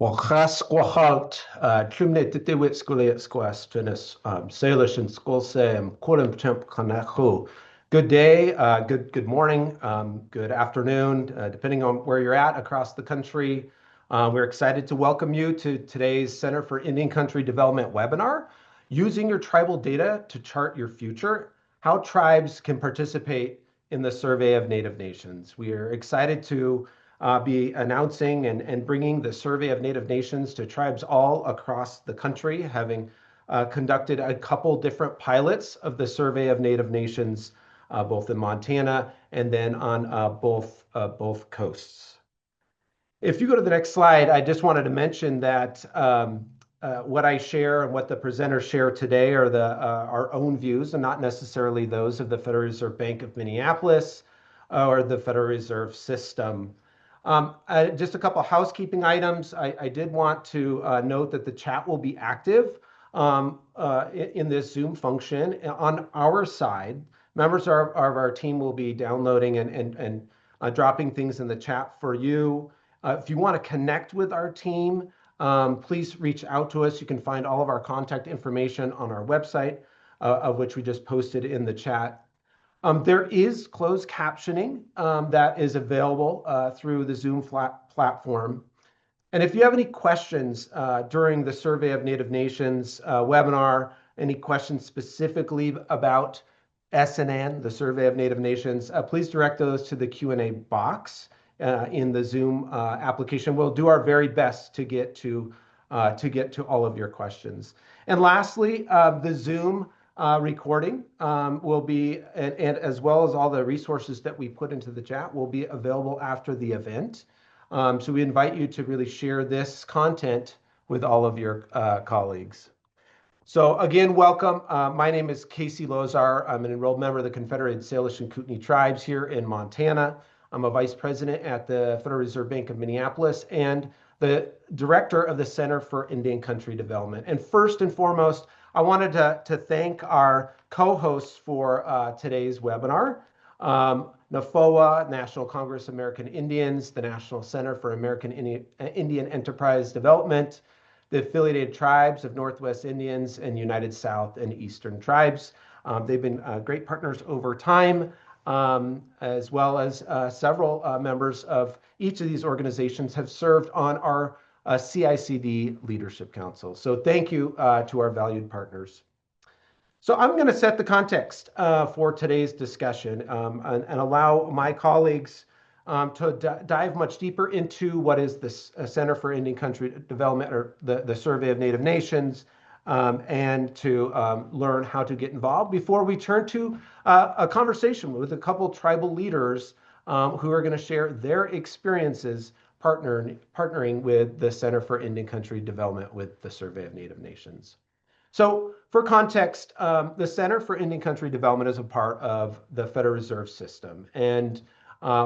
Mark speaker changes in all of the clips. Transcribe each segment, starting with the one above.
Speaker 1: Wachas gwachalt, trumne titiwit skule squas tunis, salish and skulsem, quorum temp kanachu. Good day, good morning, good afternoon, depending on where you're at across the country. We're excited to welcome you to today's Center for Indian Country Development webinar, Using Your Tribal Data to Chart Your Future, How Tribes Can Participate in the Survey of Native Nations. We are excited to be announcing and bringing the Survey of Native Nations to tribes all across the country, having conducted a couple different pilots of the Survey of Native Nations, both in Montana and then on both coasts. If you go to the next slide, I just wanted to mention that what I share and what the presenters share today are our own views and not necessarily those of the Federal Reserve Bank of Minneapolis or the Federal Reserve System. Just a couple housekeeping items. I did want to note that the chat will be active in this Zoom function. On our side, members of our team will be downloading and dropping things in the chat for you. If you want to connect with our team, please reach out to us. You can find all of our contact information on our website, of which we just posted in the chat. There is closed captioning that is available through the Zoom platform. And if you have any questions during the Survey of Native Nations webinar, any questions specifically about SNN, the Survey of Native Nations, please direct those to the Q&A box in the Zoom application. We'll do our very best to get to all of your questions. And lastly, the Zoom recording will be, and as well as all the resources that we put into the chat, will be available after the event. So we invite you to really share this content with all of your colleagues. So again, welcome. My name is Casey Lozar. I'm an enrolled member of the Confederated Salish and Kootenai Tribes here in Montana. I'm a vice president at the Federal Reserve Bank of Minneapolis and the director of the Center for Indian Country Development. And first and foremost, I wanted to thank our co-hosts for today's webinar, NAFOA, National Congress of American Indians, the National Center for American Indian Enterprise Development, the affiliated tribes of Northwest Indians, and United South and Eastern Tribes. They've been great partners over time, as well as several members of each of these organizations have served on our CICD Leadership Council. So thank you to our valued partners. So I'm going to set the context for today's discussion and allow my colleagues to dive much deeper into what is the Center for Indian Country Development, or the Survey of Native Nations, and to learn how to get involved before we turn to a conversation with a couple tribal leaders who are going to share their experiences partnering with the Center for Indian Country Development with the Survey of Native Nations. So for context, the Center for Indian Country Development is a part of the Federal Reserve System, and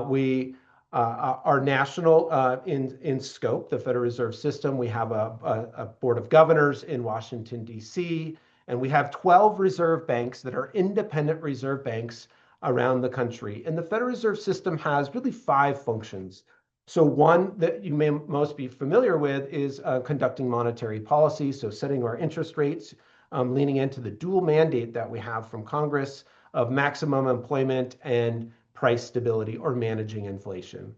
Speaker 1: we are national in scope, the Federal Reserve System. We have a board of governors in Washington, D.C., and we have 12 reserve banks that are independent reserve banks around the country. And the Federal Reserve System has really 5 functions. So one that you may most be familiar with is conducting monetary policy, so setting our interest rates, leaning into the dual mandate that we have from Congress of maximum employment and price stability, or managing inflation.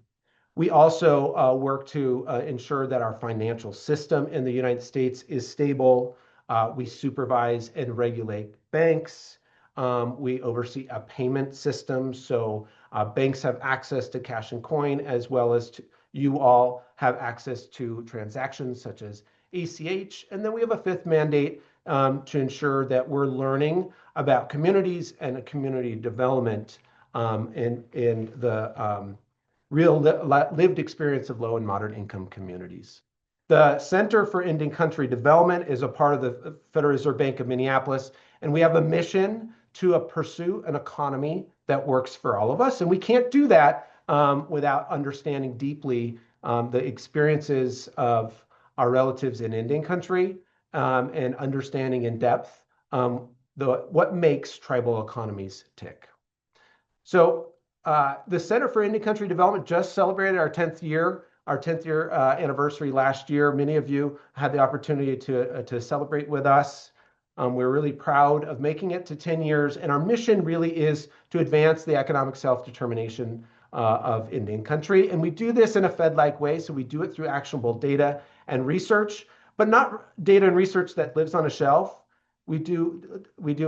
Speaker 1: We also work to ensure that our financial system in the United States is stable. We supervise and regulate banks. We oversee a payment system, so banks have access to cash and coin, as well as you all have access to transactions such as ACH. And then we have a 5th mandate to ensure that we're learning about communities and community development in the real lived experience of low and moderate income communities. The Center for Indian Country Development is a part of the Federal Reserve Bank of Minneapolis, and we have a mission to pursue an economy that works for all of us. And we can't do that without understanding deeply the experiences of our relatives in Indian country and understanding in depth what makes tribal economies tick. So the Center for Indian Country Development just celebrated our 10th year our 10th year anniversary last year. Many of you had the opportunity to celebrate with us. We're really proud of making it to 10 years, and our mission really is to advance the economic self-determination of Indian country. And we do this in a Fed-like way, so we do it through actionable data and research, but not data and research that lives on a shelf. We do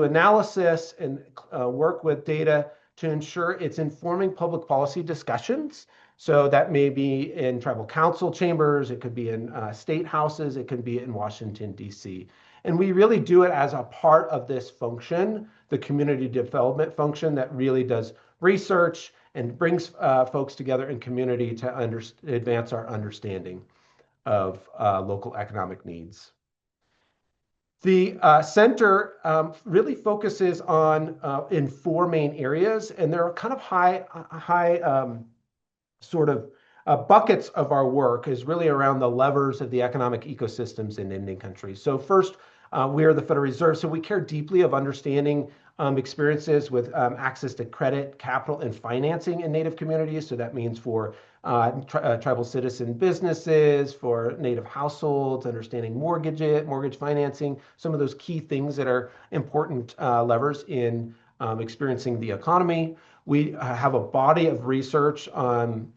Speaker 1: analysis and work with data to ensure it's informing public policy discussions. So that may be in tribal council chambers, it could be in state houses, it could be in Washington, D.C. And we really do it as a part of this function, the community development function that really does research and brings folks together in community to advance our understanding of local economic needs. The center really focuses on in four main areas, and there are kind of high sort of buckets of our work is really around the levers of the economic ecosystems in Indian country. So first, we are the Federal Reserve, so we care deeply of understanding experiences with access to credit, capital, and financing in Native communities. So that means for tribal citizen businesses, for Native households, understanding mortgage financing, some of those key things that are important levers in experiencing the economy. We have a body of research in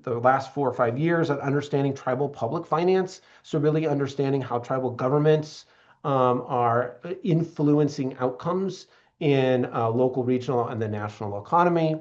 Speaker 1: the last 4 or 5 years on understanding tribal public finance. So really understanding how tribal governments are influencing outcomes in local, regional, and the national economy.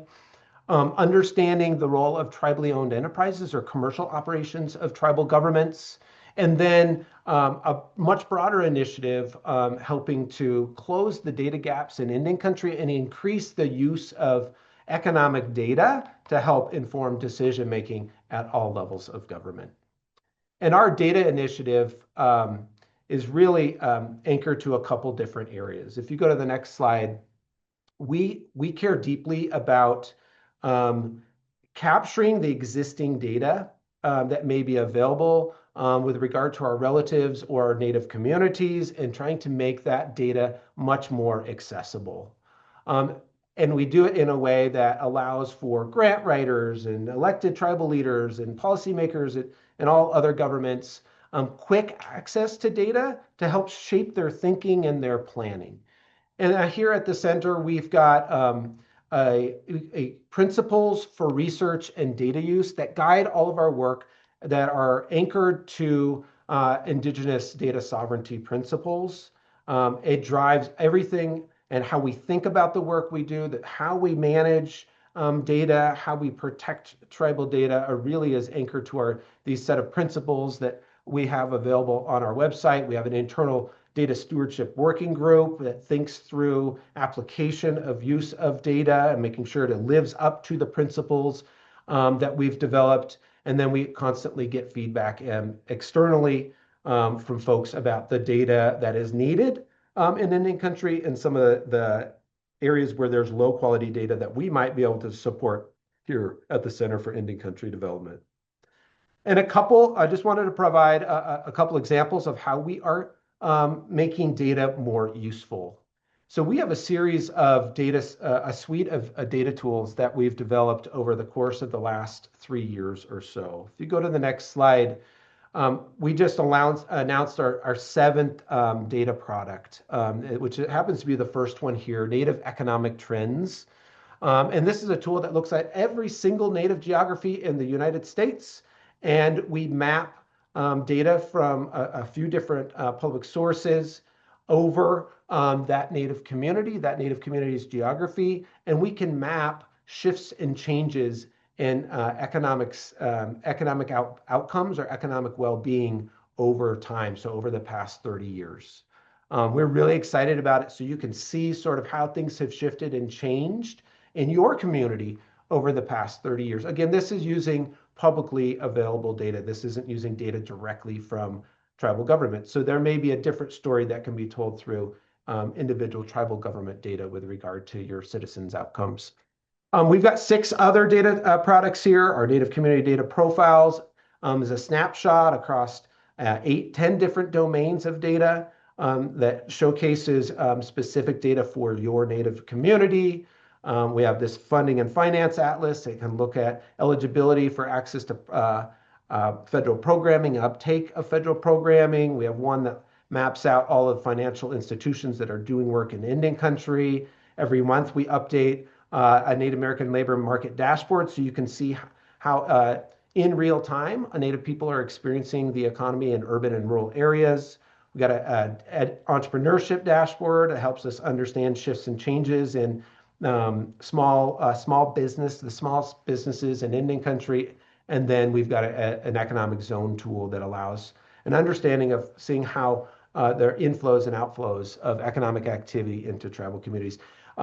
Speaker 1: Understanding the role of tribally owned enterprises or commercial operations of tribal governments. And then a much broader initiative helping to close the data gaps in Indian country and increase the use of economic data to help inform decision making at all levels of government. And our data initiative is really anchored to a couple different areas. If you go to the next slide, we care deeply about capturing the existing data that may be available with regard to our relatives or our Native communities and trying to make that data much more accessible. And we do it in a way that allows for grant writers and elected tribal leaders and policymakers and all other governments quick access to data to help shape their thinking and their planning. And here at the center, we've got principles for research and data use that guide all of our work that are anchored to Indigenous data sovereignty principles. It drives everything and how we think about the work we do, that how we manage data, how we protect tribal data really is anchored to these set of principles that we have available on our website. We have an internal data stewardship working group that thinks through application of use of data and making sure it lives up to the principles that we've developed. And then we constantly get feedback externally from folks about the data that is needed in Indian country and some of the areas where there's low quality data that we might be able to support here at the Center for Indian Country Development. And I just wanted to provide a couple examples of how we are making data more useful. So we have a series of a suite of data tools that we've developed over the course of the last 3 years or so. If you go to the next slide, we just announced our 7th data product, which happens to be the first one here, Native Economic Trends. And this is a tool that looks at every single Native geography in the United States, and we map data from a few different public sources over that Native community's geography, and we can map shifts and changes in economic outcomes or economic well-being over time, so over the past 30 years. We're really excited about it, so you can see sort of how things have shifted and changed in your community over the past 30 years. Again, this is using publicly available data. This isn't using data directly from tribal government. So there may be a different story that can be told through individual tribal government data with regard to your citizens' outcomes. We've got 6 other data products here. Our Native Community Data Profiles is a snapshot across 10 different domains of data that showcases specific data for your Native community. We have this funding and finance atlas. It can look at eligibility for access to federal programming, uptake of federal programming. We have one that maps out all of the financial institutions that are doing work in Indian country. Every month we update a Native American labor market dashboard so you can see how in real time Native people are experiencing the economy in urban and rural areas. We got an entrepreneurship dashboard that helps us understand shifts and changes in small business, the small businesses in Indian country. And then we've got an economic zone tool that allows an understanding of seeing how there are inflows and outflows of economic activity into tribal communities.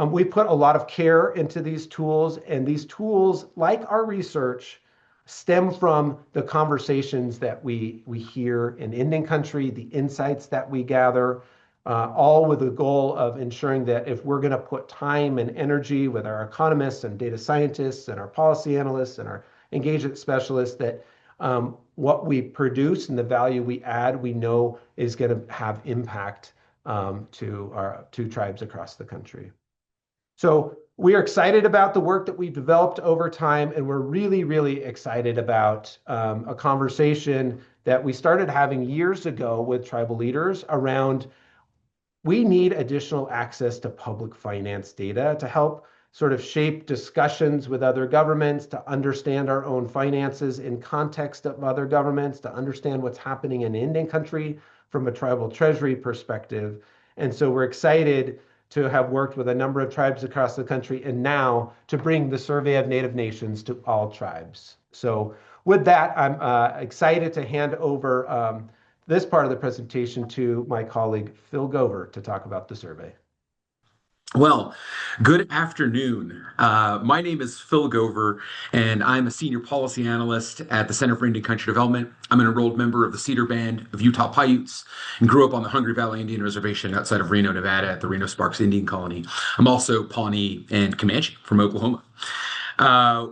Speaker 1: We put a lot of care into these tools, and these tools, like our research, stem from the conversations that we hear in Indian country, the insights that we gather, all with the goal of ensuring that if we're going to put time and energy with our economists and data scientists and our policy analysts and our engagement specialists, that what we produce and the value we add, we know is going to have impact to tribes across the country. So we are excited about the work that we've developed over time, and we're really, really excited about a conversation that we started having years ago with tribal leaders around we need additional access to public finance data to help sort of shape discussions with other governments, to understand our own finances in context of other governments, to understand what's happening in Indian country from a tribal treasury perspective. And so we're excited to have worked with a number of tribes across the country and now to bring the Survey of Native Nations to all tribes. So with that, I'm excited to hand over this part of the presentation to my colleague, Phil Gover, to talk about the survey.
Speaker 2: Well, good afternoon. My name is Phil Gover, and I'm a senior policy analyst at the Center for Indian Country Development. I'm an enrolled member of the Cedar Band of Utah Paiutes and grew up on the Hungry Valley Indian Reservation outside of Reno, Nevada at the Reno Sparks Indian Colony. I'm also Pawnee and Comanche from Oklahoma.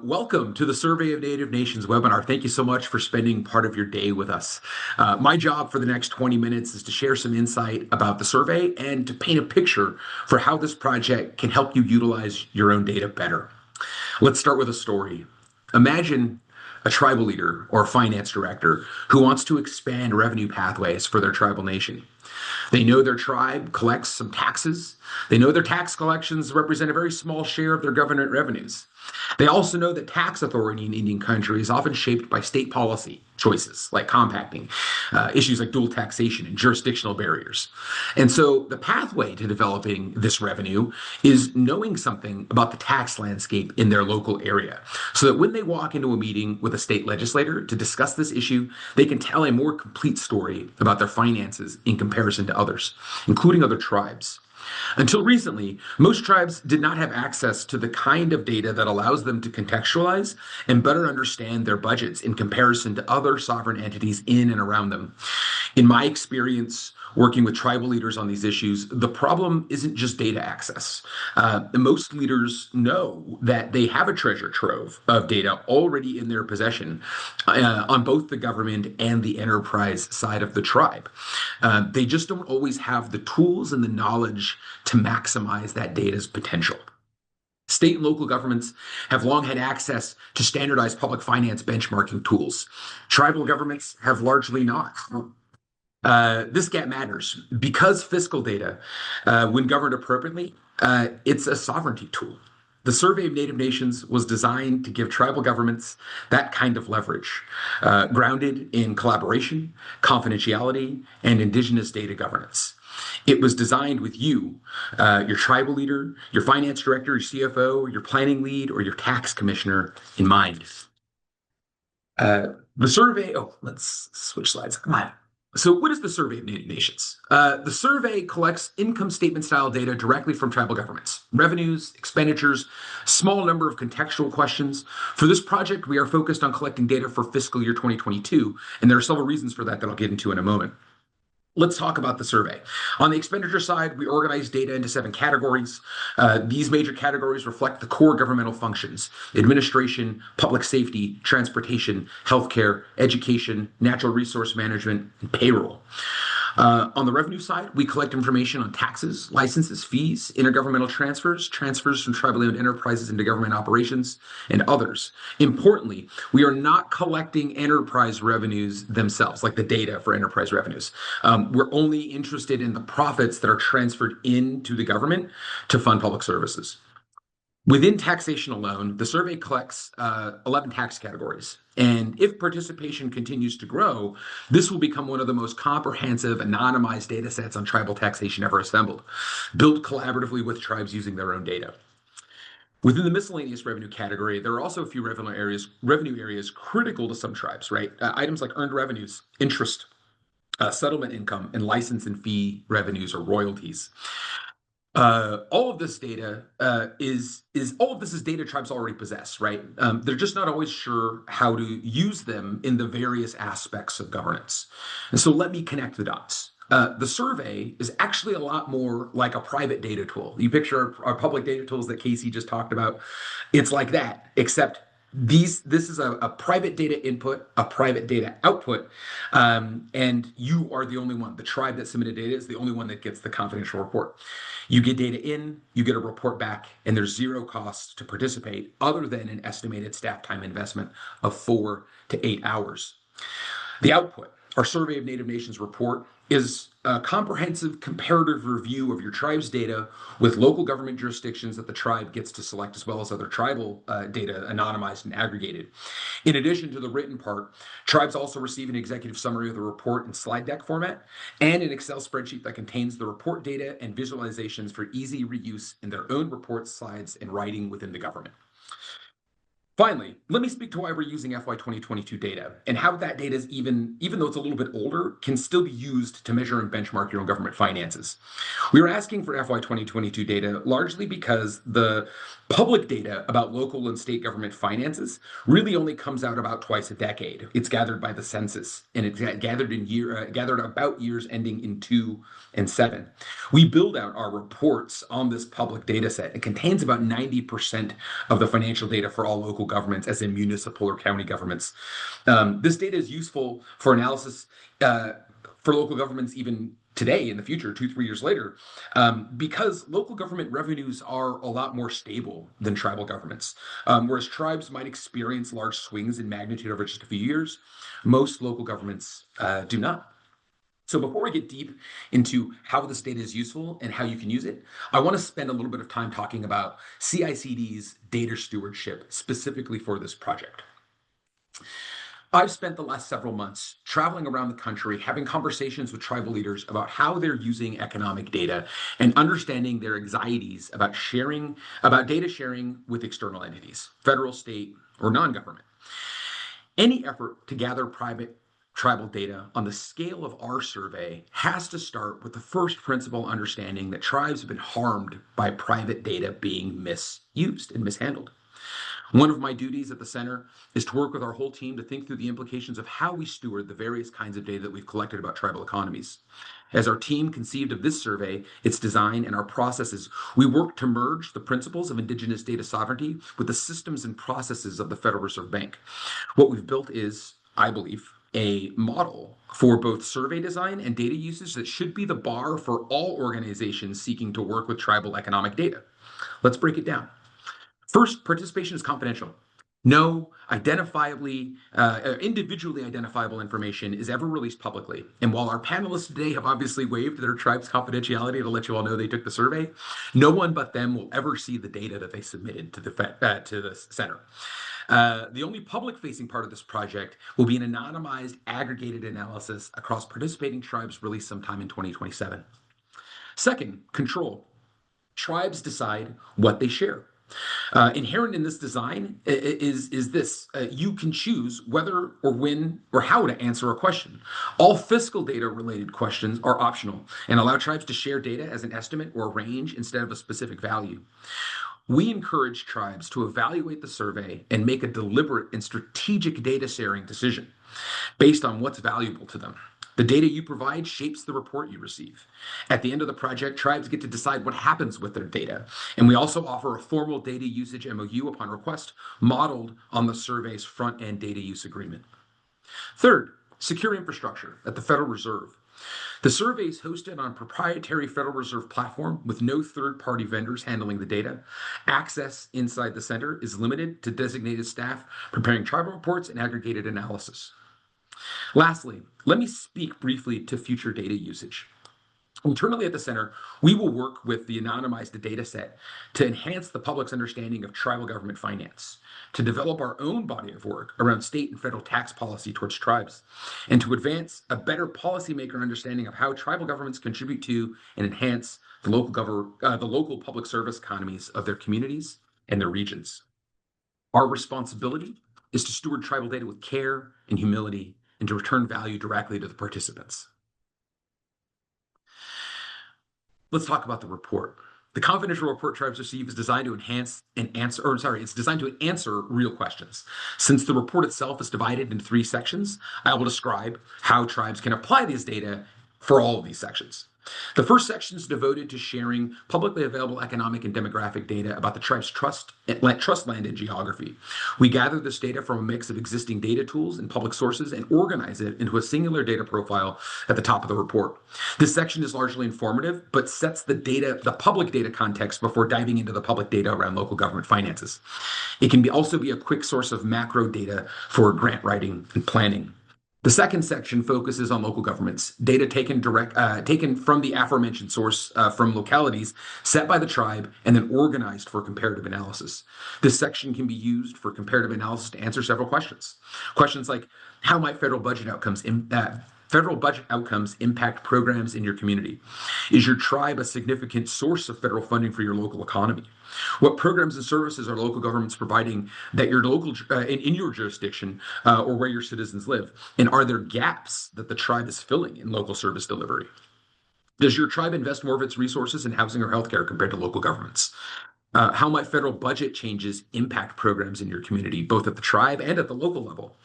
Speaker 2: Welcome to the Survey of Native Nations webinar. Thank you so much for spending part of your day with us. My job for the next 20 minutes is to share some insight about the survey and to paint a picture for how this project can help you utilize your own data better. Let's start with a story. Imagine a tribal leader or a finance director who wants to expand revenue pathways for their tribal nation. They know their tribe collects some taxes. They know their tax collections represent a very small share of their government revenues. They also know that tax authority in Indian country is often shaped by state policy choices like compacting, issues like dual taxation and jurisdictional barriers. And so the pathway to developing this revenue is knowing something about the tax landscape in their local area so that when they walk into a meeting with a state legislator to discuss this issue, they can tell a more complete story about their finances in comparison to others, including other tribes. Until recently, most tribes did not have access to the kind of data that allows them to contextualize and better understand their budgets in comparison to other sovereign entities in and around them. In my experience, working with tribal leaders on these issues, the problem isn't just data access. Most leaders know that they have a treasure trove of data already in their possession on both the government and the enterprise side of the tribe. They just don't always have the tools and the knowledge to maximize that data's potential. State and local governments have long had access to standardized public finance benchmarking tools. Tribal governments have largely not. This gap matters because fiscal data, when governed appropriately, it's a sovereignty tool. The Survey of Native Nations was designed to give tribal governments that kind of leverage, grounded in collaboration, confidentiality, and Indigenous data governance. It was designed with you, your tribal leader, your finance director, your CFO, your planning lead, or your tax commissioner in mind. The survey, let's switch slides. Come on. So what is the Survey of Native Nations? The survey collects income statement style data directly from tribal governments, revenues, expenditures, small number of contextual questions. For this project, we are focused on collecting data for fiscal year 2022, and there are several reasons for that I'll get into in a moment. Let's talk about the survey. On the expenditure side, we organize data into 7 categories. These major categories reflect the core governmental functions: administration, public safety, transportation, healthcare, education, natural resource management, and payroll. On the revenue side, we collect information on taxes, licenses, fees, intergovernmental transfers, transfers from tribally owned enterprises into government operations, and others. Importantly, we are not collecting enterprise revenues themselves, like the data for enterprise revenues. We're only interested in the profits that are transferred into the government to fund public services. Within taxation alone, the survey collects 11 tax categories. And if participation continues to grow, this will become one of the most comprehensive anonymized data sets on tribal taxation ever assembled, built collaboratively with tribes using their own data. Within the miscellaneous revenue category, there are also a few revenue areas critical to some tribes, right? Items like earned revenues, interest, settlement income, and license and fee revenues or royalties. All of this data is all of this is data tribes already possess, right? They're just not always sure how to use them in the various aspects of governance. And so let me connect the dots. The survey is actually a lot more like a private data tool. You picture our public data tools that Casey just talked about. It's like that, except this is a private data input, a private data output, and you are the only one. The tribe that submitted data is the only one that gets the confidential report. You get data in, you get a report back, and there's zero cost to participate other than an estimated staff time investment of 4 to 8 hours. The output, our Survey of Native Nations report, is a comprehensive comparative review of your tribe's data with local government jurisdictions that the tribe gets to select, as well as other tribal data anonymized and aggregated. In addition to the written part, tribes also receive an executive summary of the report in slide deck format and an Excel spreadsheet that contains the report data and visualizations for easy reuse in their own report slides and writing within the government. Finally, let me speak to why we're using FY 2022 data and how that data is even though it's a little bit older, can still be used to measure and benchmark your own government finances. We are asking for FY 2022 data largely because the public data about local and state government finances really only comes out about twice a decade. It's gathered by the census, and it's gathered about years ending in 2 and 7. We build out our reports on this public data set. It contains about 90% of the financial data for all local governments, as in municipal or county governments. This data is useful for analysis for local governments even today, in the future, 2, 3 years later, because local government revenues are a lot more stable than tribal governments. Whereas tribes might experience large swings in magnitude over just a few years, most local governments do not. So before we get deep into how this data is useful and how you can use it, I want to spend a little bit of time talking about CICD's data stewardship specifically for this project. I've spent the last several months traveling around the country, having conversations with tribal leaders about how they're using economic data and understanding their anxieties about data sharing with external entities, federal, state, or non-government. Any effort to gather private tribal data on the scale of our survey has to start with the first principle understanding that tribes have been harmed by private data being misused and mishandled. One of my duties at the center is to work with our whole team to think through the implications of how we steward the various kinds of data that we've collected about tribal economies. As our team conceived of this survey, its design, and our processes, we worked to merge the principles of Indigenous data sovereignty with the systems and processes of the Federal Reserve Bank. What we've built is, I believe, a model for both survey design and data usage that should be the bar for all organizations seeking to work with tribal economic data. Let's break it down. First, participation is confidential. No individually identifiable information is ever released publicly. And while our panelists today have obviously waived their tribe's confidentiality to let you all know they took the survey, no one but them will ever see the data that they submitted to the center. The only public-facing part of this project will be an anonymized, aggregated analysis across participating tribes released sometime in 2027. Second, control. Tribes decide what they share. Inherent in this design is this. You can choose whether or when or how to answer a question. All fiscal data related questions are optional and allow tribes to share data as an estimate or a range instead of a specific value. We encourage tribes to evaluate the survey and make a deliberate and strategic data sharing decision based on what's valuable to them. The data you provide shapes the report you receive. At the end of the project, tribes get to decide what happens with their data. And we also offer a formal data usage MOU upon request, modeled on the survey's front-end data use agreement. Third, secure infrastructure at the Federal Reserve. The survey is hosted on a proprietary Federal Reserve platform with no third-party vendors handling the data. Access inside the center is limited to designated staff preparing tribal reports and aggregated analysis. Lastly, let me speak briefly to future data usage. Internally at the center, we will work with the anonymized data set to enhance the public's understanding of tribal government finance, to develop our own body of work around state and federal tax policy towards tribes, and to advance a better policymaker understanding of how tribal governments contribute to and enhance the local public service economies of their communities and their regions. Our responsibility is to steward tribal data with care and humility and to return value directly to the participants. Let's talk about the report. The confidential report tribes receive is designed to it's designed to answer real questions. Since the report itself is divided into 3 sections, I will describe how tribes can apply these data for all of these sections. The first section is devoted to sharing publicly available economic and demographic data about the tribe's trust land and geography. We gather this data from a mix of existing data tools and public sources and organize it into a singular data profile at the top of the report. This section is largely informative, but sets the public data context before diving into the public data around local government finances. It can also be a quick source of macro data for grant writing and planning. The second section focuses on local governments, data taken from the aforementioned source from localities set by the tribe and then organized for comparative analysis. This section can be used for comparative analysis to answer several questions. Questions like, how might federal budget outcomes impact programs in your community? Is your tribe a significant source of federal funding for your local economy? What programs and services are local governments providing that your in your jurisdiction or where your citizens live? And are there gaps that the tribe is filling in local service delivery? Does your tribe invest more of its resources in housing or healthcare compared to local governments? How might federal budget changes impact programs in your community, both at the tribe and at the local level?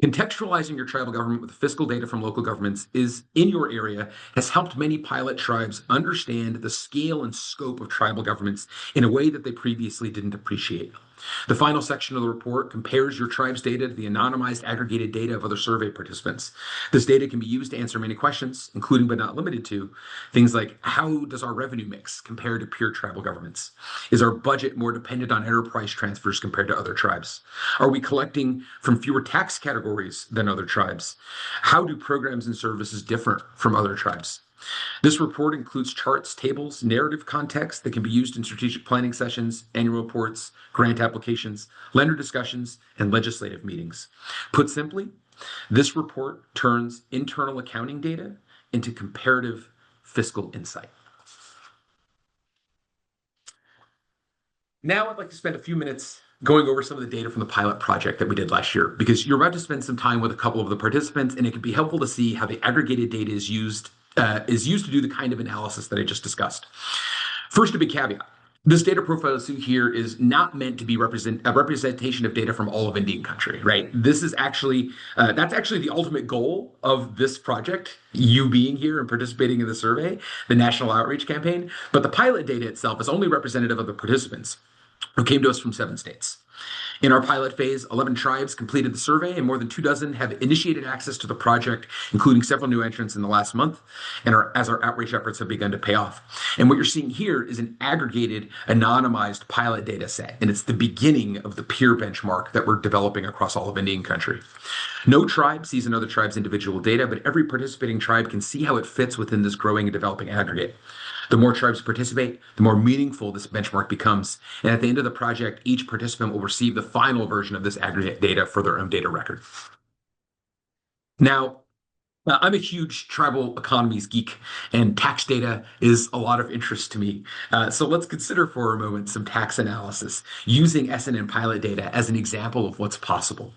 Speaker 2: Contextualizing your tribal government with fiscal data from local governments is in your area has helped many pilot tribes understand the scale and scope of tribal governments in a way that they previously didn't appreciate. The final section of the report compares your tribe's data to the anonymized aggregated data of other survey participants. This data can be used to answer many questions, including but not limited to things like, how does our revenue mix compare to peer tribal governments? Is our budget more dependent on enterprise transfers compared to other tribes? Are we collecting from fewer tax categories than other tribes? How do programs and services differ from other tribes? This report includes charts, tables, narrative context that can be used in strategic planning sessions, annual reports, grant applications, lender discussions, and legislative meetings. Put simply, this report turns internal accounting data into comparative fiscal insight. Now I'd like to spend a few minutes going over some of the data from the pilot project that we did last year, because you're about to spend some time with a couple of the participants, and it can be helpful to see how the aggregated data is used to do the kind of analysis that I just discussed. First, a big caveat. This data profile here is not meant to be a representation of data from all of Indian country, right? This is actually, that's actually the ultimate goal of this project, you being here and participating in the survey, the national outreach campaign. But the pilot data itself is only representative of the participants who came to us from 7 states. In our pilot phase, 11 tribes completed the survey, and more than 24 have initiated access to the project, including several new entrants in the last month, and as our outreach efforts have begun to pay off. And what you're seeing here is an aggregated, anonymized pilot data set, and it's the beginning of the peer benchmark that we're developing across all of Indian country. No tribe sees another tribe's individual data, but every participating tribe can see how it fits within this growing and developing aggregate. The more tribes participate, the more meaningful this benchmark becomes. And at the end of the project, each participant will receive the final version of this aggregate data for their own data record. Now, I'm a huge tribal economies geek, and tax data is a lot of interest to me. So let's consider for a moment some tax analysis using SNN pilot data as an example of what's possible.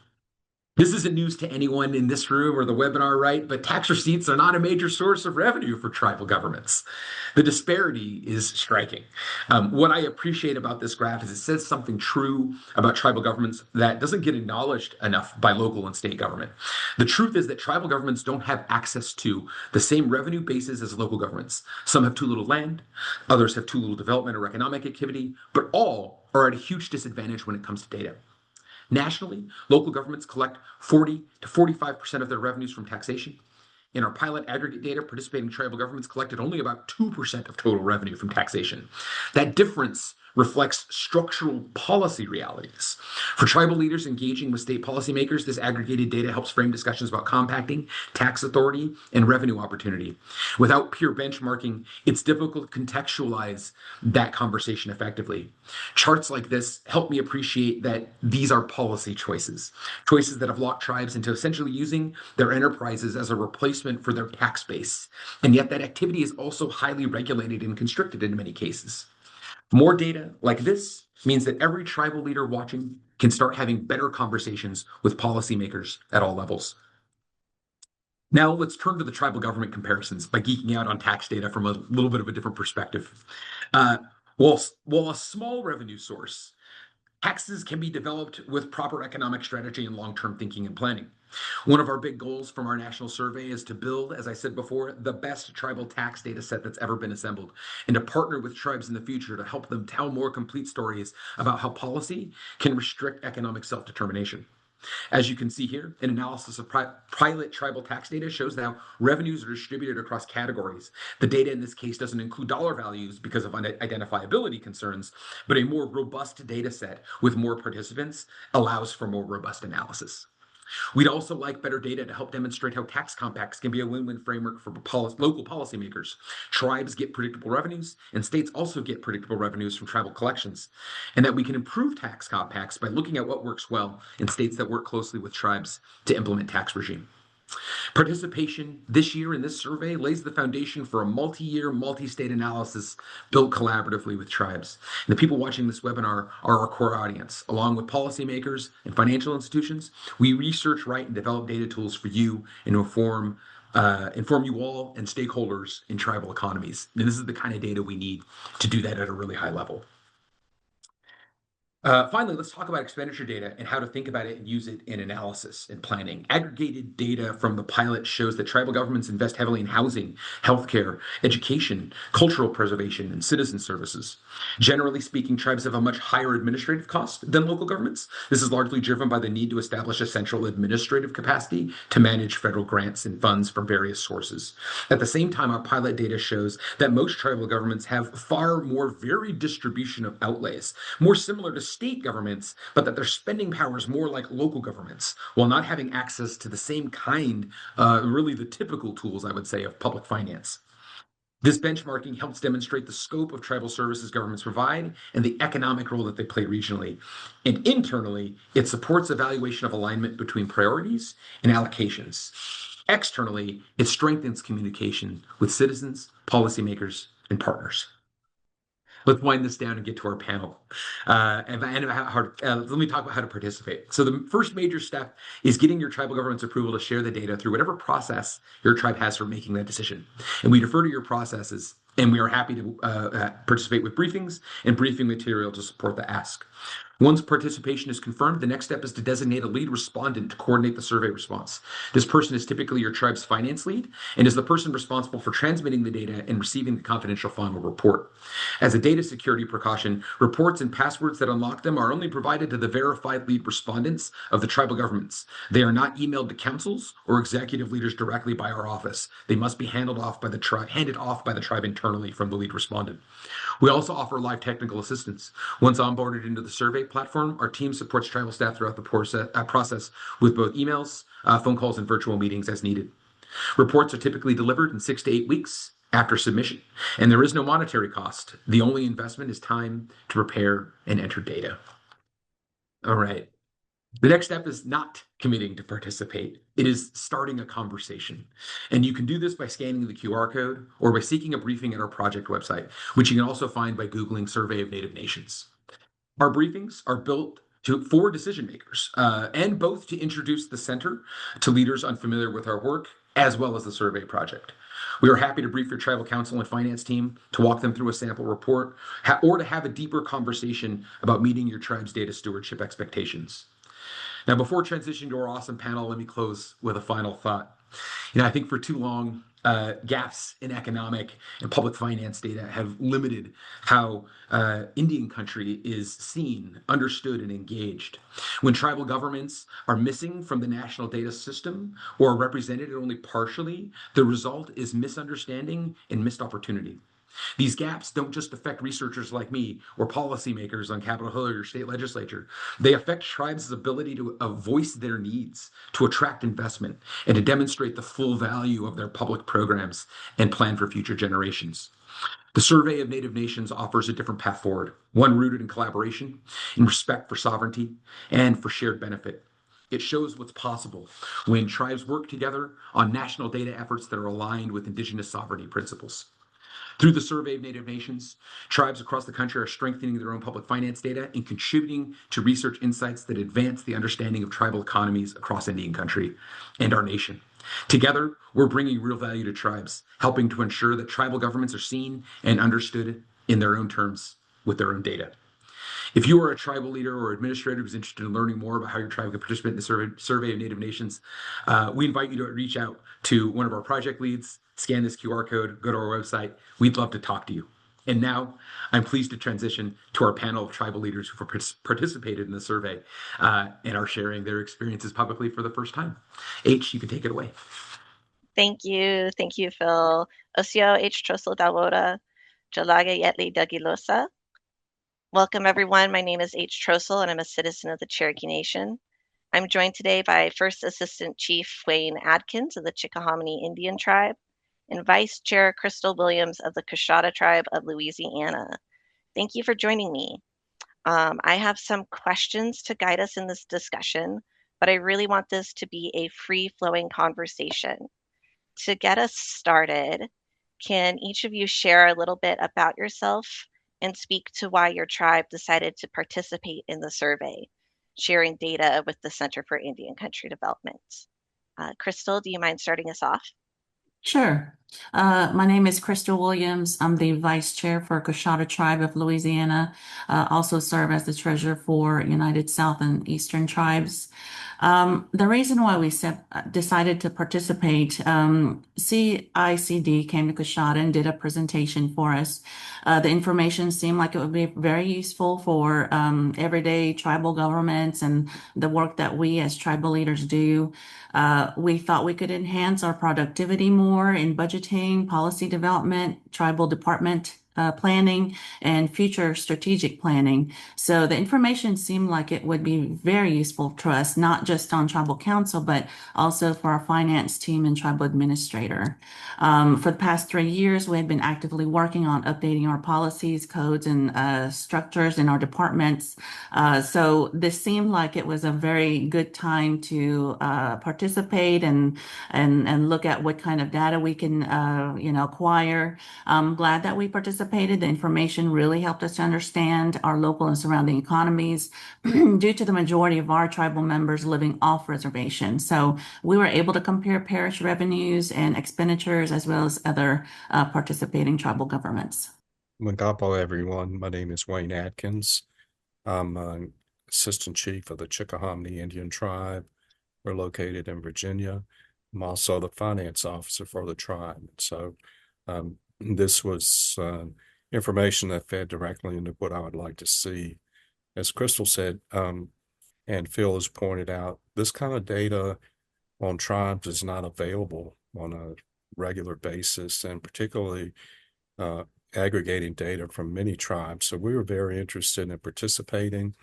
Speaker 2: This isn't news to anyone in this room or the webinar, right? But tax receipts are not a major source of revenue for tribal governments. The disparity is striking. What I appreciate about this graph is it says something true about tribal governments that doesn't get acknowledged enough by local and state government. The truth is that tribal governments don't have access to the same revenue bases as local governments. Some have too little land, others have too little development or economic activity, but all are at a huge disadvantage when it comes to data. Nationally, local governments collect 40 to 45% of their revenues from taxation. In our pilot aggregate data, participating tribal governments collected only about 2% of total revenue from taxation. That difference reflects structural policy realities. For tribal leaders engaging with state policymakers, this aggregated data helps frame discussions about compacting, tax authority, and revenue opportunity. Without peer benchmarking, it's difficult to contextualize that conversation effectively. Charts like this help me appreciate that these are policy choices, choices that have locked tribes into essentially using their enterprises as a replacement for their tax base. And yet that activity is also highly regulated and constricted in many cases. More data like this means that every tribal leader watching can start having better conversations with policymakers at all levels. Now let's turn to the tribal government comparisons by geeking out on tax data from a little bit of a different perspective. Uh, while a small revenue source, taxes can be developed with proper economic strategy and long-term thinking and planning. One of our big goals from our national survey is to build, as I said before, the best tribal tax data set that's ever been assembled, and to partner with tribes in the future to help them tell more complete stories about how policy can restrict economic self-determination. As you can see here, an analysis of pilot tribal tax data shows that how revenues are distributed across categories. The data in this case doesn't include dollar values because of identifiability concerns, but a more robust data set with more participants allows for more robust analysis. We'd also like better data to help demonstrate how tax compacts can be a win-win framework for local policymakers. Tribes get predictable revenues, and states also get predictable revenues from tribal collections, and that we can improve tax compacts by looking at what works well in states that work closely with tribes to implement tax regime. Participation this year in this survey lays the foundation for a multi-year, multi-state analysis built collaboratively with tribes. And the people watching this webinar are our core audience. Along with policymakers and financial institutions, we research, write, and develop data tools for you and inform you all and stakeholders in tribal economies. And this is the kind of data we need to do that at a really high level. Finally, let's talk about expenditure data and how to think about it and use it in analysis and planning. Aggregated data from the pilot shows that tribal governments invest heavily in housing, healthcare, education, cultural preservation, and citizen services. Generally speaking, tribes have a much higher administrative cost than local governments. This is largely driven by the need to establish a central administrative capacity to manage federal grants and funds from various sources. At the same time, our pilot data shows that most tribal governments have far more varied distribution of outlays, more similar to state governments, but that their spending power is more like local governments, while not having access to the same kind, really the typical tools, I would say, of public finance. This benchmarking helps demonstrate the scope of tribal services governments provide and the economic role that they play regionally. And internally, it supports evaluation of alignment between priorities and allocations. Externally, it strengthens communication with citizens, policymakers, and partners. Let's wind this down and get to our panel. Let me talk about how to participate. So the first major step is getting your tribal government's approval to share the data through whatever process your tribe has for making that decision. And we defer to your processes, and we are happy to participate with briefings and briefing material to support the ask. Once participation is confirmed, the next step is to designate a lead respondent to coordinate the survey response. This person is typically your tribe's finance lead and is the person responsible for transmitting the data and receiving the confidential final report. As a data security precaution, reports and passwords that unlock them are only provided to the verified lead respondents of the tribal governments. They are not emailed to councils or executive leaders directly by our office. They must be handed off by the tribe internally from the lead respondent. We also offer live technical assistance. Once onboarded into the survey platform, our team supports tribal staff throughout the process with both emails, phone calls, and virtual meetings as needed. Reports are typically delivered in 6 to 8 weeks after submission, and there is no monetary cost. The only investment is time to prepare and enter data. All right. The next step is not committing to participate. It is starting a conversation. And you can do this by scanning the QR code or by seeking a briefing at our project website, which you can also find by Googling Survey of Native Nations. Our briefings are built for decision makers and both to introduce the center to leaders unfamiliar with our work, as well as the survey project. We are happy to brief your tribal council and finance team to walk them through a sample report or to have a deeper conversation about meeting your tribe's data stewardship expectations. Now, before transitioning to our awesome panel, let me close with a final thought. I think for too long, gaps in economic and public finance data have limited how Indian country is seen, understood, and engaged. When tribal governments are missing from the national data system or are represented only partially, the result is misunderstanding and missed opportunity. These gaps don't just affect researchers like me or policymakers on Capitol Hill or your state legislature. They affect tribes' ability to voice their needs, to attract investment, and to demonstrate the full value of their public programs and plan for future generations. The Survey of Native Nations offers a different path forward, one rooted in collaboration, in respect for sovereignty, and for shared benefit. It shows what's possible when tribes work together on national data efforts that are aligned with Indigenous sovereignty principles. Through the Survey of Native Nations, tribes across the country are strengthening their own public finance data and contributing to research insights that advance the understanding of tribal economies across Indian country and our nation. Together, we're bringing real value to tribes, helping to ensure that tribal governments are seen and understood in their own terms with their own data. If you are a tribal leader or administrator who's interested in learning more about how your tribe can participate in the survey of Native Nations, we invite you to reach out to one of our project leads, scan this QR code, go to our website. We'd love to talk to you. And now I'm pleased to transition to our panel of tribal leaders who have participated in the survey and are sharing their experiences publicly for the first time. H, you can take it away.
Speaker 3: Thank you. Thank you, Phil. Osio H. Trosel Dawota, Jalaga Yetli Dagilosa. Welcome, everyone. My name is H. Trosel, and I'm a citizen of the Cherokee Nation. I'm joined today by First Assistant Chief Wayne Adkins of the Chickahominy Indian Tribe and Vice Chair Crystal Williams of the Coshada Tribe of Louisiana. Thank you for joining me. I have some questions to guide us in this discussion, but I really want this to be a free-flowing conversation. To get us started, can each of you share a little bit about yourself and speak to why your tribe decided to participate in the survey, sharing data with the Center for Indian Country Development? Crystal, do you mind starting us off?
Speaker 4: Sure. My name is Crystal Williams. I'm the Vice Chair for Coshada Tribe of Louisiana. Also serve as the Treasurer for United South and Eastern Tribes. The reason why we decided to participate, CICD came to Coshada and did a presentation for us. The information seemed like it would be very useful for everyday tribal governments and the work that we as tribal leaders do. We thought we could enhance our productivity more in budgeting, policy development, tribal department planning, and future strategic planning. So the information seemed like it would be very useful to us, not just on tribal council, but also for our finance team and tribal administrator. For the past 3 years, we have been actively working on updating our policies, codes, and structures in our departments. So this seemed like it was a very good time to participate and look at what kind of data we can acquire. I'm glad that we participated. The information really helped us to understand our local and surrounding economies due to the majority of our tribal members living off reservation. So we were able to compare parish revenues and expenditures as well as other participating tribal governments.
Speaker 5: Magapo, everyone. My name is Wayne Atkins. I'm an Assistant Chief of the Chickahominy Indian Tribe. We're located in Virginia. I'm also the Finance Officer for the tribe. So this was information that fed directly into what I would like to see. As Crystal said, and Phil has pointed out, this kind of data on tribes is not available on a regular basis, and particularly aggregating data from many tribes. So we were very interested in participating.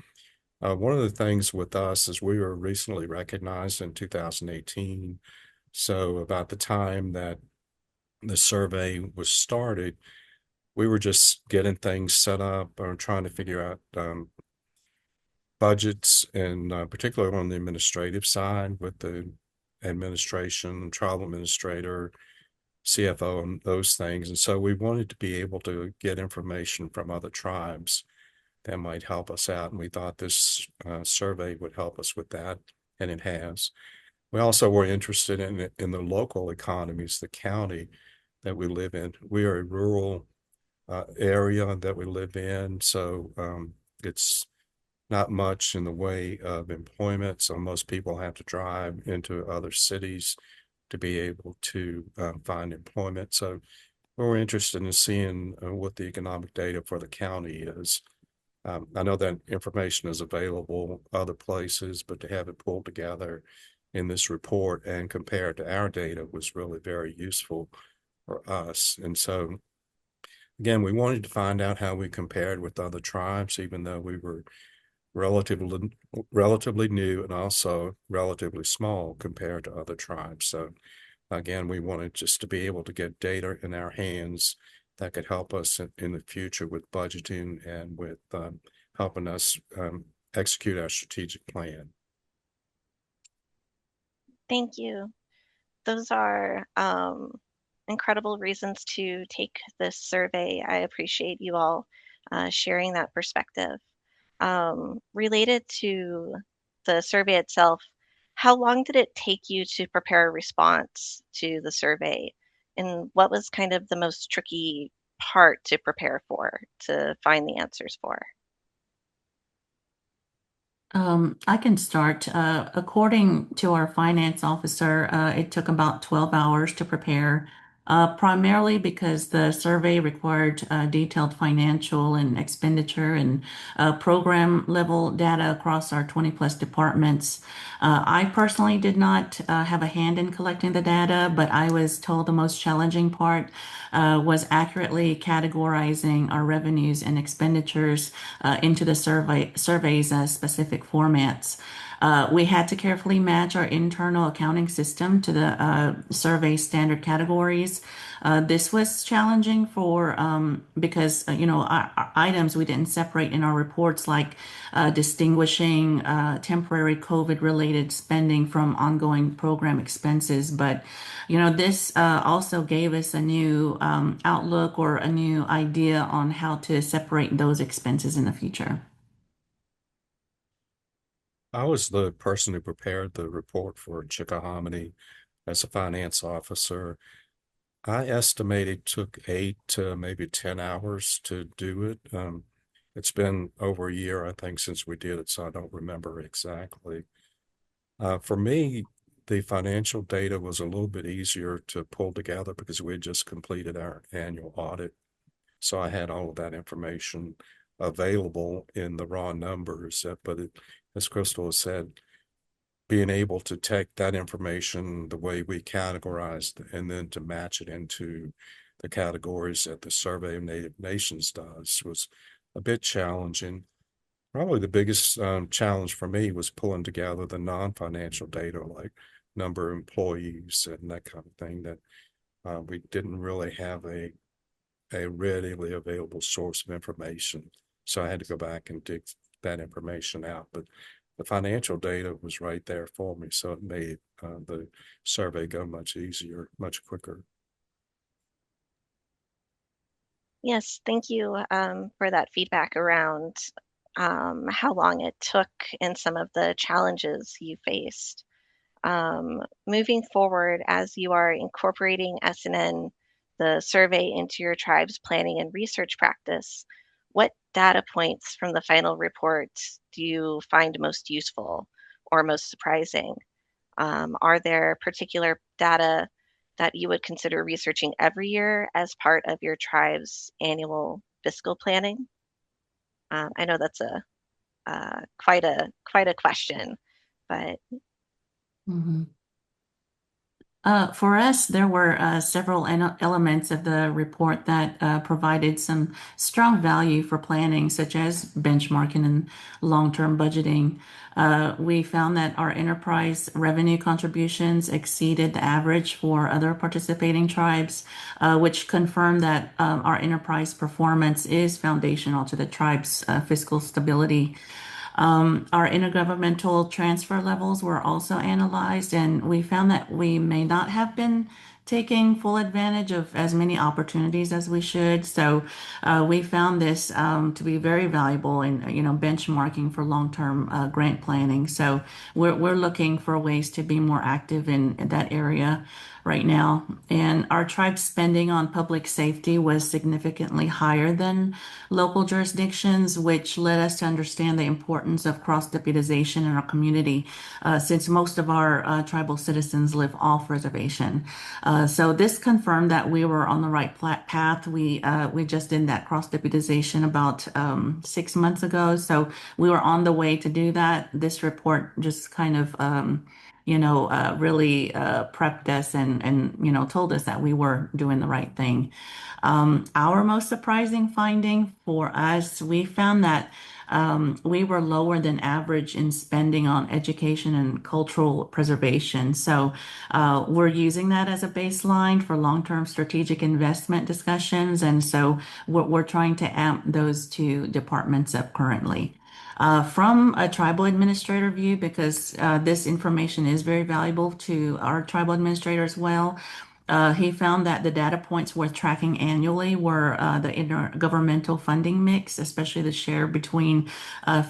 Speaker 5: One of the things with us is we were recently recognized in 2018. So about the time that the survey was started, we were just getting things set up or trying to figure out budgets, and particularly on the administrative side with the administration, tribal administrator, CFO, and those things. And so we wanted to be able to get information from other tribes that might help us out. And we thought this survey would help us with that, and it has. We also were interested in the local economies, the county that we live in. We are a rural area that we live in, so it's not much in the way of employment. So most people have to drive into other cities to be able to find employment. So we're interested in seeing what the economic data for the county is. I know that information is available other places, but to have it pulled together in this report and compared to our data was really very useful for us. And so, again, we wanted to find out how we compared with other tribes, even though we were relatively new and also relatively small compared to other tribes. So, again, we wanted just to be able to get data in our hands that could help us in the future with budgeting and with helping us execute our strategic plan.
Speaker 3: Thank you. Those are incredible reasons to take this survey. I appreciate you all sharing that perspective. Related to the survey itself, how long did it take you to prepare a response to the survey? And what was kind of the most tricky part to prepare for, to find the answers for?
Speaker 4: I can start. According to our finance officer, it took about 12 hours to prepare, primarily because the survey required detailed financial and expenditure and program level data across our 20 plus departments. I personally did not have a hand in collecting the data, but I was told the most challenging part was accurately categorizing our revenues and expenditures into the survey's specific formats. We had to carefully match our internal accounting system to the survey standard categories. This was challenging for because our items we didn't separate in our reports, like distinguishing temporary COVID-related spending from ongoing program expenses. But this also gave us a new outlook or a new idea on how to separate those expenses in the future.
Speaker 5: I was the person who prepared the report for Chickahominy as a finance officer. I estimate it took 8 to maybe 10 hours to do it. It's been over a year, I think, since we did it, so I don't remember exactly. For me, the financial data was a little bit easier to pull together because we had just completed our annual audit. So I had all of that information available in the raw numbers. But as Crystal has said, being able to take that information the way we categorized and then to match it into the categories that the Survey of Native Nations does was a bit challenging. Probably the biggest challenge for me was pulling together the non-financial data, like number of employees and that kind of thing, that we didn't really have a readily available source of information. So I had to go back and dig that information out. But the financial data was right there for me, so it made the survey go much easier, much quicker.
Speaker 3: Yes, thank you for that feedback around how long it took and some of the challenges you faced. Moving forward, as you are incorporating SNN, the survey, into your tribe's planning and research practice, what data points from the final report do you find most useful or most surprising? Are there particular data that you would consider researching every year as part of your tribe's annual fiscal planning? I know that's quite a question, but
Speaker 4: Mhm. For us, there were several elements of the report that provided some strong value for planning, such as benchmarking and long-term budgeting. We found that our enterprise revenue contributions exceeded the average for other participating tribes, which confirmed that our enterprise performance is foundational to the tribe's fiscal stability. Our intergovernmental transfer levels were also analyzed, and we found that we may not have been taking full advantage of as many opportunities as we should. So we found this to be very valuable in benchmarking for long-term grant planning. So we're looking for ways to be more active in that area. right now. And our tribe's spending on public safety was significantly higher than local jurisdictions, which led us to understand the importance of cross-deputization in our community, since most of our tribal citizens live off reservation. So this confirmed that we were on the right path. We just did that cross-deputization about 6 months ago, so we were on the way to do that. This report just kind of really prepped us and told us that we were doing the right thing. Our most surprising finding for us, we found that we were lower than average in spending on education and cultural preservation. So we're using that as a baseline for long-term strategic investment discussions. And so we're trying to amp those two departments up currently. From a tribal administrator view, because this information is very valuable to our tribal administrator as well. He found that the data points worth tracking annually were the intergovernmental funding mix, especially the share between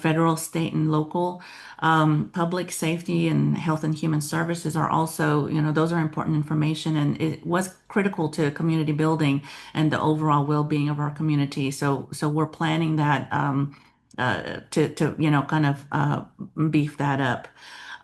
Speaker 4: federal, state, and local. Public safety and health and human services are also, those are important information, and it was critical to community building and the overall well-being of our community. So we're planning that to kind of beef that up.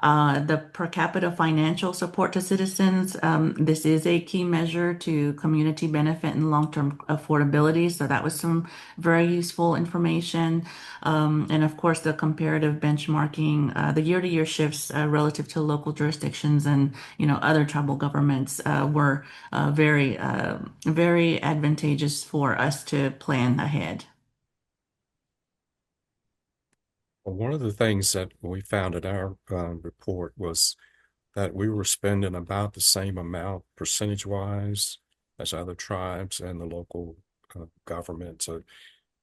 Speaker 4: The per capita financial support to citizens, this is a key measure to community benefit and long-term affordability. So that was some very useful information. And of course, the comparative benchmarking, the year-to-year shifts relative to local jurisdictions and other tribal governments were very advantageous for us to plan ahead.
Speaker 5: Well, one of the things that we found in our report was that we were spending about the same amount percentage-wise as other tribes and the local government. So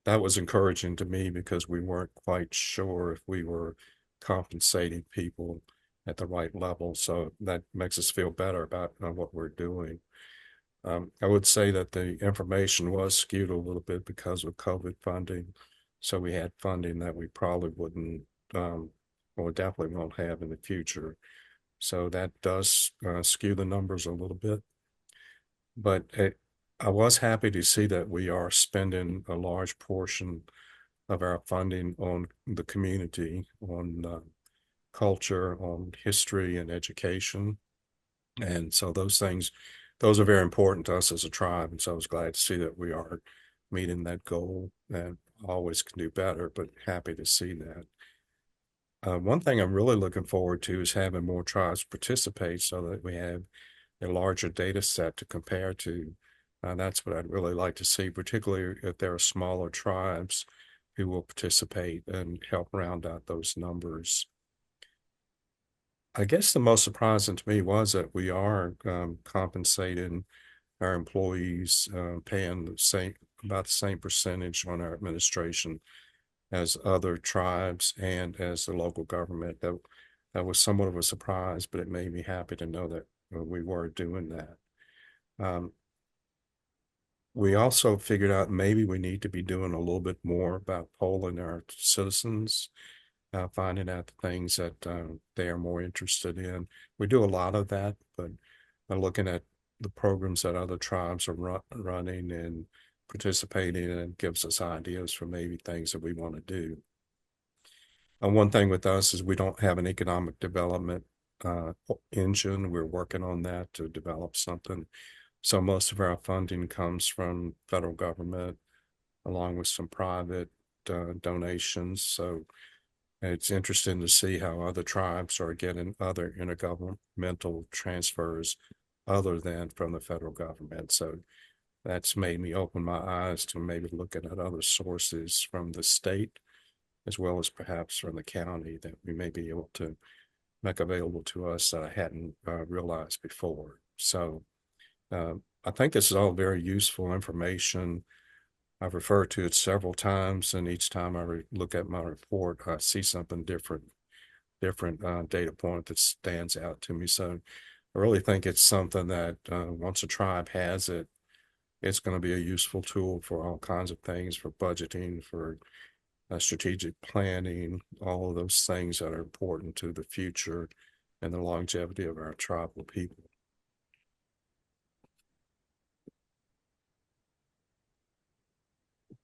Speaker 5: that was encouraging to me because we weren't quite sure if we were compensating people at the right level. So that makes us feel better about what we're doing. I would say that the information was skewed a little bit because of COVID funding. So we had funding that we probably wouldn't, or definitely won't have in the future. So that does skew the numbers a little bit. But I was happy to see that we are spending a large portion of our funding on the community, on culture, on history and education. And so those are very important to us as a tribe. And so I was glad to see that we are meeting that goal, and always can do better, but happy to see that. One thing I'm really looking forward to is having more tribes participate so that we have a larger data set to compare to. That's what I'd really like to see, particularly if there are smaller tribes who will participate and help round out those numbers. I guess the most surprising to me was that we are compensating our employees, paying about the same percentage on our administration as other tribes and as the local government. That was somewhat of a surprise, but it made me happy to know that we were doing that. We also figured out maybe we need to be doing a little bit more about polling our citizens, finding out the things that they are more interested in. We do a lot of that, but looking at the programs that other tribes are running and participating in gives us ideas for maybe things that we want to do. One thing with us is we don't have an economic development engine. We're working on that to develop something. So most of our funding comes from federal government, along with some private donations. So it's interesting to see how other tribes are getting other intergovernmental transfers other than from the federal government. So that's made me open my eyes to maybe looking at other sources from the state, as well as perhaps from the county, that we may be able to make available to us that I hadn't realized before. So I think this is all very useful information. I've referred to it several times, and each time I look at my report, I see something different data point that stands out to me. So I really think it's something that once a tribe has it, it's going to be a useful tool for all kinds of things, for budgeting, for strategic planning, all of those things that are important to the future and the longevity of our tribal people.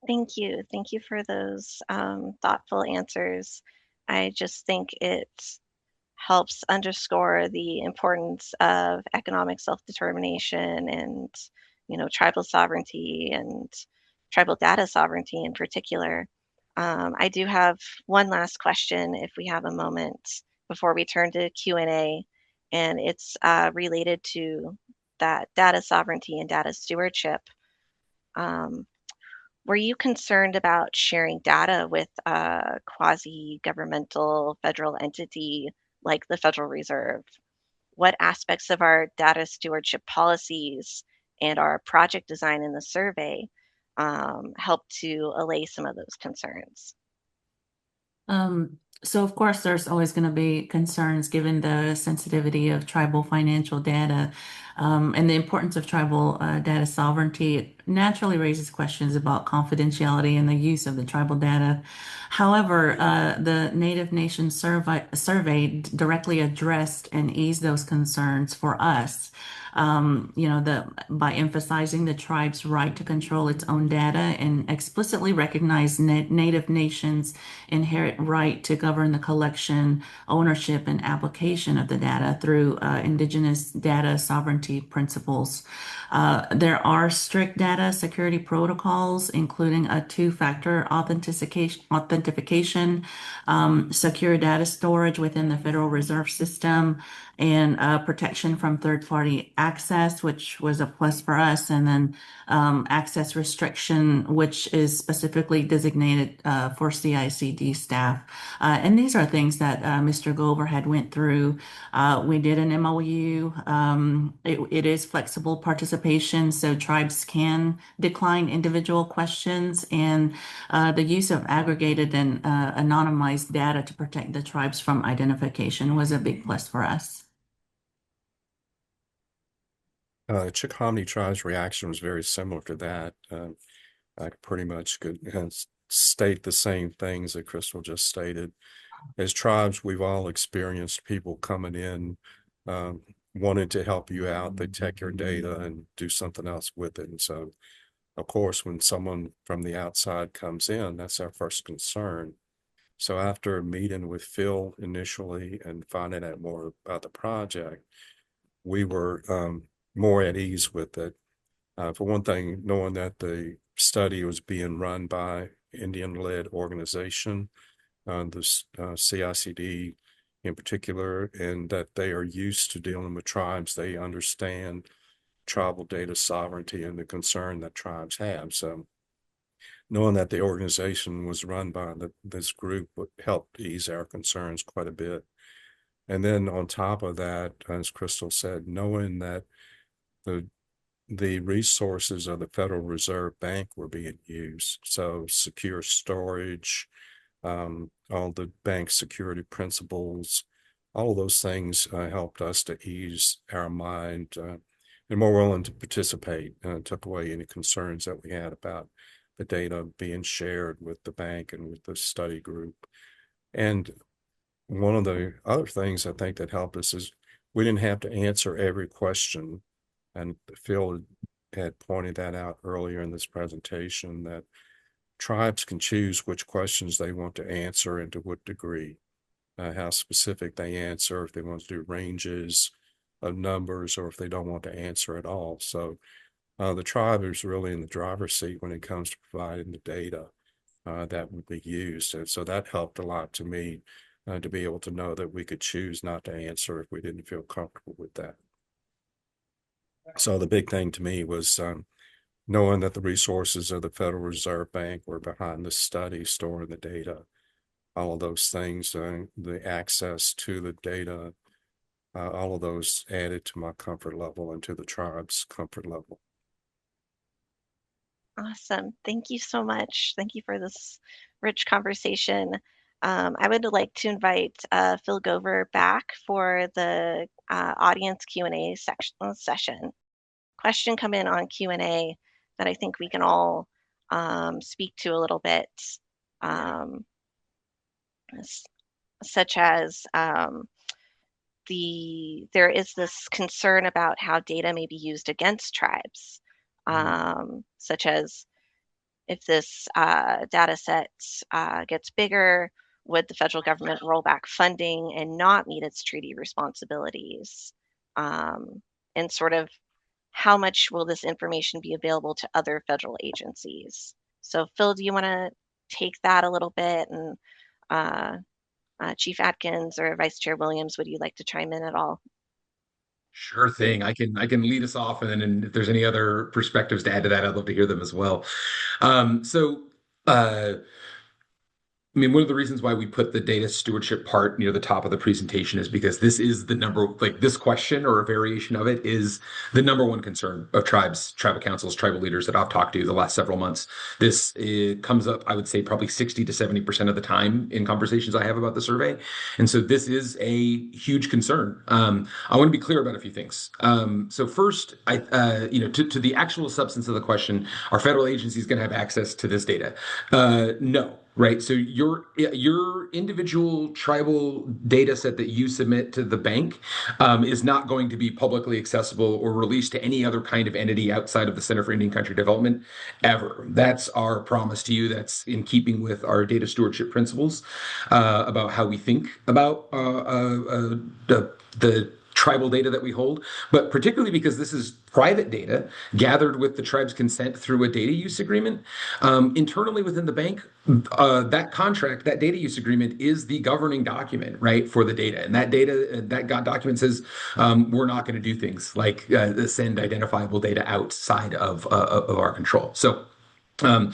Speaker 3: Thank you. Thank you for those thoughtful answers. I just think it helps underscore the importance of economic self-determination and, tribal sovereignty and tribal data sovereignty in particular. I do have one last question if we have a moment before we turn to Q&A, and it's related to that data sovereignty and data stewardship. Were you concerned about sharing data with a quasi-governmental federal entity like the Federal Reserve? What aspects of our data stewardship policies and our project design in the survey help to allay some of those concerns?
Speaker 4: So of course, there's always going to be concerns given the sensitivity of tribal financial data, and the importance of tribal data sovereignty. It naturally raises questions about confidentiality and the use of the tribal data. However, the Native Nations survey directly addressed and eased those concerns for us. By emphasizing the tribe's right to control its own data and explicitly recognize Native Nations' inherent right to govern the collection, ownership, and application of the data through Indigenous data sovereignty principles. There are strict data security protocols, including a two-factor authentication, secure data storage within the Federal Reserve System, and protection from third-party access, which was a plus for us, and then access restriction, which is specifically designated for CICD staff. And these are things that Mr. Gover had went through. We did an MOU. It is flexible participation, so tribes can decline individual questions, and the use of aggregated and anonymized data to protect the tribes from identification was a big plus for us.
Speaker 5: Chickahominy tribe's reaction was very similar to that. I pretty much could state the same things that Crystal just stated. As tribes, we've all experienced people coming in, wanting to help you out. They take your data and do something else with it. And so, of course, when someone from the outside comes in, that's our first concern. So after meeting with Phil initially and finding out more about the project, we were more at ease with it. For one thing, knowing that the study was being run by Indian-led organization, the CICD in particular, and that they are used to dealing with tribes. They understand tribal data sovereignty and the concern that tribes have. So knowing that the organization was run by this group helped ease our concerns quite a bit. And then on top of that, as Crystal said, knowing that the resources of the Federal Reserve Bank were being used. So secure storage, all the bank security principles, all of those things helped us to ease our mind and more willing to participate, took away any concerns that we had about the data being shared with the bank and with the study group. And one of the other things I think that helped us is we didn't have to answer every question. And Phil had pointed that out earlier in this presentation, that tribes can choose which questions they want to answer and to what degree, how specific they answer, if they want to do ranges of numbers or if they don't want to answer at all. So the tribe is really in the driver's seat when it comes to providing the data that would be used. And so that helped a lot to me to be able to know that we could choose not to answer if we didn't feel comfortable with that. So the big thing to me was knowing that the resources of the Federal Reserve Bank were behind the study, storing the data, all of those things, the access to the data, all of those added to my comfort level and to the tribe's comfort level.
Speaker 3: Awesome. Thank you so much. Thank you for this rich conversation. I would like to invite Phil Gover back for the audience Q&A session. Question come in on Q&A that I think we can all speak to a little bit, such as there is this concern about how data may be used against tribes, such as if this data set gets bigger, would the federal government roll back funding and not meet its treaty responsibilities? And sort of how much will this information be available to other federal agencies? So Phil, do you want to take that a little bit? And Chief Atkins or Vice Chair Williams, would you like to chime in at all?
Speaker 2: Sure thing. I can lead us off, and then if there's any other perspectives to add to that, I'd love to hear them as well. So I mean, one of the reasons why we put the data stewardship part near the top of the presentation is because this is the number, like this question or a variation of it is the number one concern of tribes, tribal councils, tribal leaders that I've talked to the last several months. This comes up, I would say, probably 60 to 70% of the time in conversations I have about the survey. And so this is a huge concern. I want to be clear about a few things. So first, to the actual substance of the question, are federal agencies going to have access to this data? No. Right. So your individual tribal data set that you submit to the bank is not going to be publicly accessible or released to any other kind of entity outside of the Center for Indian Country Development ever. That's our promise to you. That's in keeping with our data stewardship principles about how we think about the tribal data that we hold, but particularly because this is private data gathered with the tribe's consent through a data use agreement. Internally within the bank, that contract, that data use agreement is the governing document, right, for the data. And that data, that document says we're not going to do things like send identifiable data outside of our control. So no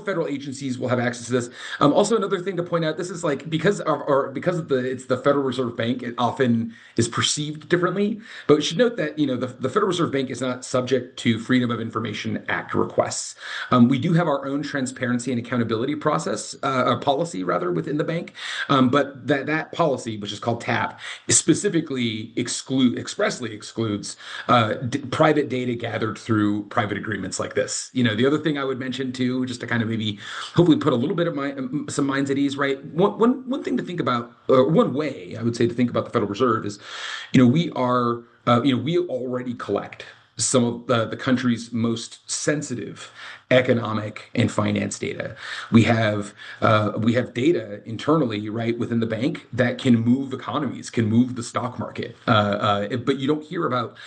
Speaker 2: federal agencies will have access to this. Also, another thing to point out: this is like because it's the Federal Reserve Bank, it often is perceived differently. But we should note that the Federal Reserve Bank is not subject to Freedom of Information Act requests. We do have our own transparency and accountability process, policy rather, within the bank. But that policy, which is called TAP, specifically expressly excludes private data gathered through private agreements like this. The other thing I would mention too, just to kind of maybe hopefully put a little bit of some minds at ease, right? One thing to think about, or one way I would say to think about the Federal Reserve is, we already collect some of the country's most sensitive economic and finance data. We have data internally, right, within the bank that can move economies, can move the stock market. But you don't hear about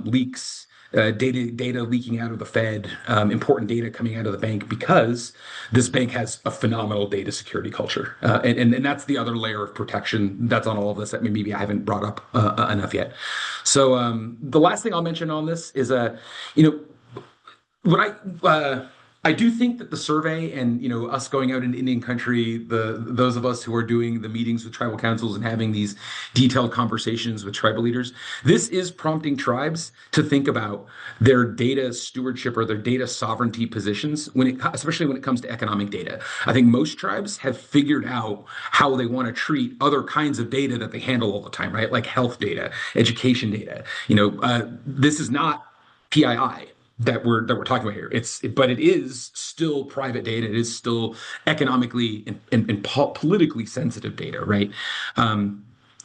Speaker 2: leaks. Data leaking out of the Fed, important data coming out of the bank because this bank has a phenomenal data security culture, and that's the other layer of protection that's on all of this that maybe I haven't brought up enough yet. So the last thing I'll mention on this is what I do think that the survey and us going out into Indian country, those of us who are doing the meetings with tribal councils and having these detailed conversations with tribal leaders, this is prompting tribes to think about their data stewardship or their data sovereignty positions especially when it comes to economic data. I think most tribes have figured out how they want to treat other kinds of data that they handle all the time, right? Like health data, education data. This is not PII that we're talking about here. But it is still private data. It is still economically and politically sensitive data, right?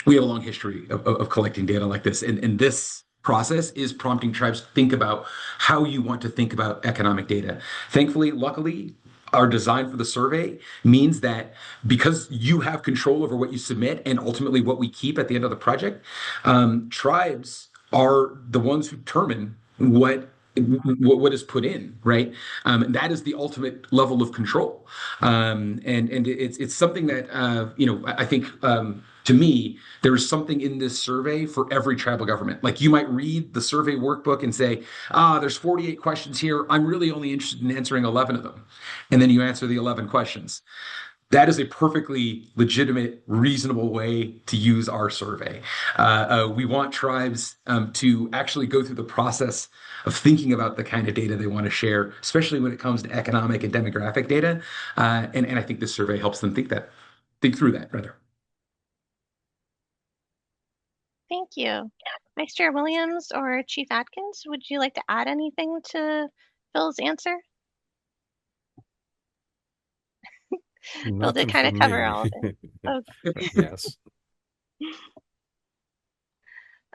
Speaker 2: We have a long history of collecting data like this, and this process is prompting tribes to think about how you want to think about economic data. Thankfully, luckily, our design for the survey means that because you have control over what you submit and ultimately what we keep at the end of the project, tribes are the ones who determine what is put in, right? That is the ultimate level of control, and it's something that I think to me there is something in this survey for every tribal government. Like you might read the survey workbook and say, there's 48 questions here. I'm really only interested in answering 11 of them, and then you answer the 11 questions. That is a perfectly legitimate, reasonable way to use our survey. We want tribes to actually go through the process of thinking about the kind of data they want to share, especially when it comes to economic and demographic data. And I think this survey helps them think through that, rather.
Speaker 3: Thank you. Vice Chair Williams or Chief Atkins, would you like to add anything to Phil's answer? Phil did
Speaker 5: Nothing
Speaker 3: kind of
Speaker 5: from
Speaker 3: cover
Speaker 5: me.
Speaker 3: all of it. Oh,
Speaker 5: Yes.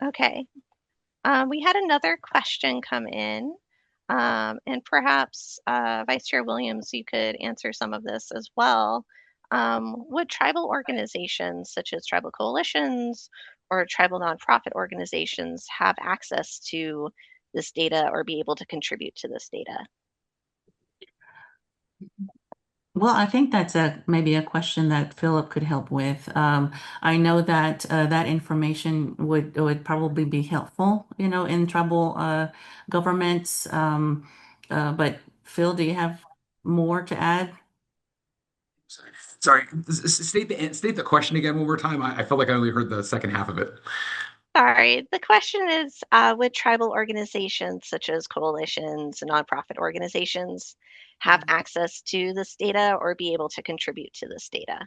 Speaker 3: okay. We had another question come in And perhaps Vice Chair Williams, you could answer some of this as well. Would tribal organizations such as tribal coalitions or tribal nonprofit organizations have access to this data or be able to contribute to this data?
Speaker 4: Well, I think that's maybe a question that Philip could help with. I know that that information would probably be helpful, in tribal governments. But Phil, do you have more to add?
Speaker 2: Sorry, state the question again one more time. I felt like I only heard the second half of it.
Speaker 3: Sorry, the question is, would tribal organizations such as coalitions and nonprofit organizations have access to this data or be able to contribute to this data?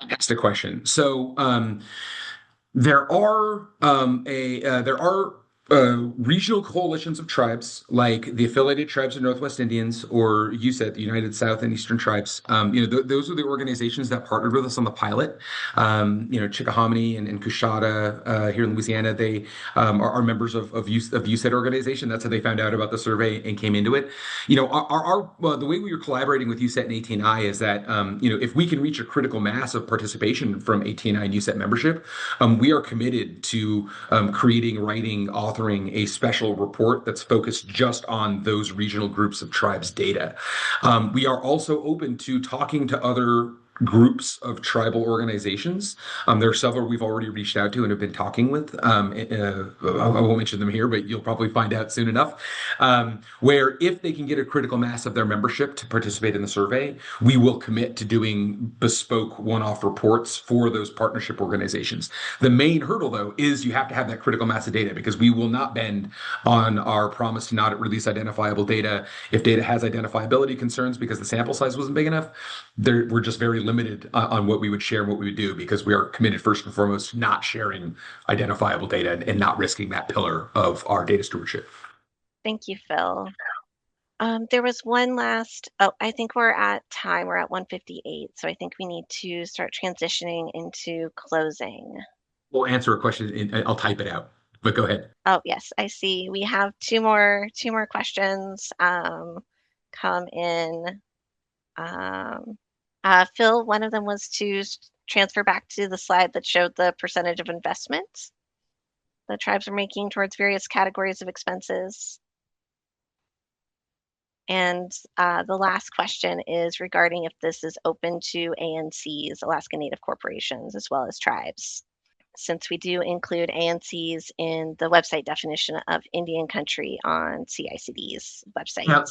Speaker 2: That's the question. So there are regional coalitions of tribes, like the Affiliated Tribes of Northwest Indians, or you said the United South and Eastern Tribes. Those are the organizations that partnered with us on the pilot. Chickahominy and Coushatta here in Louisiana, they are members of USAID organization. That's how they found out about the survey and came into it. The way we were collaborating with USAID and ATNI is that if we can reach a critical mass of participation from ATNI and USAID membership, we are committed to creating, writing, authoring a special report that's focused just on those regional groups of tribes data. We are also open to talking to other groups of tribal organizations. There are several we've already reached out to and have been talking with. I won't mention them here, but you'll probably find out soon enough. Where if they can get a critical mass of their membership to participate in the survey, we will commit to doing bespoke one-off reports for those partnership organizations. The main hurdle, though, is you have to have that critical mass of data, because we will not bend on our promise to not release identifiable data if data has identifiability concerns because the sample size wasn't big enough. We're just very limited on what we would share and what we would do, because we are committed first and foremost to not sharing identifiable data and not risking that pillar of our data stewardship.
Speaker 3: Thank you, Phil. There was one last, I think we're at time. We're at 1:58, so I think we need to start transitioning into closing.
Speaker 2: We'll answer a question and I'll type it out, but go ahead.
Speaker 3: Oh, yes, I see. We have two more questions come in. Phil, one of them was to transfer back to the slide that showed the percentage of investments the tribes are making towards various categories of expenses. And the last question is regarding if this is open to ANCs, Alaska Native Corporations, as well as tribes, since we do include ANCs in the website definition of Indian country on CICD's website.
Speaker 2: Now,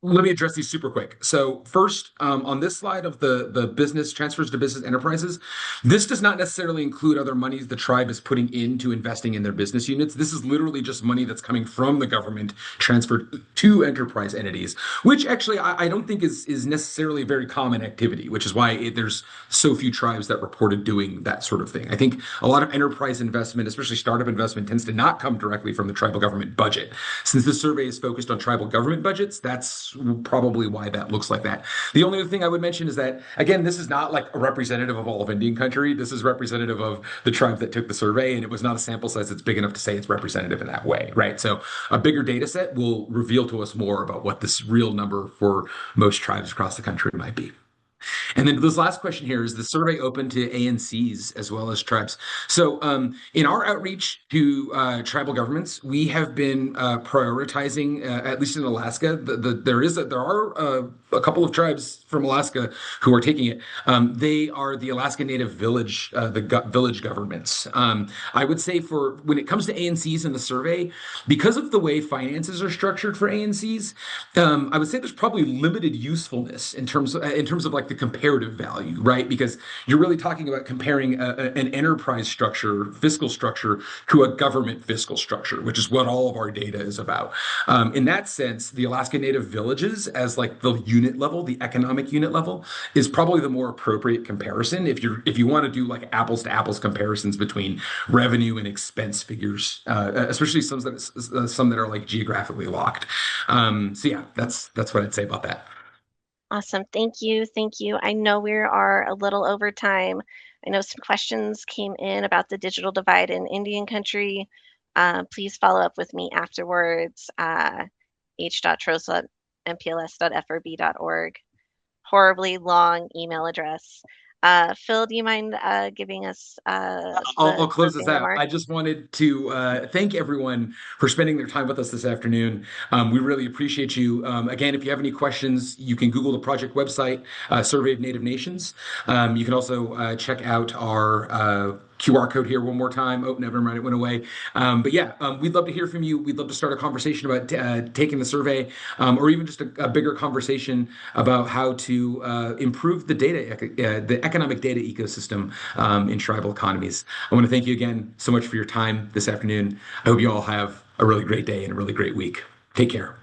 Speaker 2: let me address these super quick. So first, on this slide of the business transfers to business enterprises, this does not necessarily include other monies the tribe is putting into investing in their business units. This is literally just money that's coming from the government transferred to enterprise entities, which actually I don't think is necessarily a very common activity, which is why there's so few tribes that reported doing that sort of thing. I think a lot of enterprise investment, especially startup investment, tends to not come directly from the tribal government budget. Since this survey is focused on tribal government budgets, that's probably why that looks like that. The only other thing I would mention is that, again, this is not like a representative of all of Indian country. This is representative of the tribe that took the survey, and it was not a sample size that's big enough to say it's representative in that way, right? So a bigger data set will reveal to us more about what this real number for most tribes across the country might be. And then this last question here, is the survey open to ANCs as well as tribes? So in our outreach to tribal governments, we have been prioritizing, at least in Alaska, there are a couple of tribes from Alaska who are taking it. They are the Alaska Native village, village governments. I would say when it comes to ANCs in the survey, because of the way finances are structured for ANCs, I would say there's probably limited usefulness in terms of like the comparative value, right? Because you're really talking about comparing an enterprise structure, fiscal structure, to a government fiscal structure, which is what all of our data is about. In that sense, the Alaska Native villages, as like the unit level, the economic unit level, is probably the more appropriate comparison if you want to do like apples to apples comparisons between revenue and expense figures, especially some that are like geographically locked. So yeah, that's what I'd say about that.
Speaker 3: Awesome. Thank you. Thank you. I know we are a little over time. I know some questions came in about the digital divide in Indian country. Please follow up with me afterwards. h.trosa@mpls.frb.org. Horribly long email address. Phil, do you mind giving us
Speaker 2: I'll
Speaker 3: the
Speaker 2: close this
Speaker 3: closing
Speaker 2: out. I
Speaker 3: remarks?
Speaker 2: just wanted to thank everyone for spending their time with us this afternoon. We really appreciate you. Again, if you have any questions, you can Google the project website, Survey of Native Nations. You can also check out our QR code here one more time. Oh, never mind, it went away. But yeah, we'd love to hear from you. We'd love to start a conversation about taking the survey, or even just a bigger conversation about how to improve the economic data ecosystem in tribal economies. I want to thank you again so much for your time this afternoon. I hope you all have a really great day and a really great week. Take care.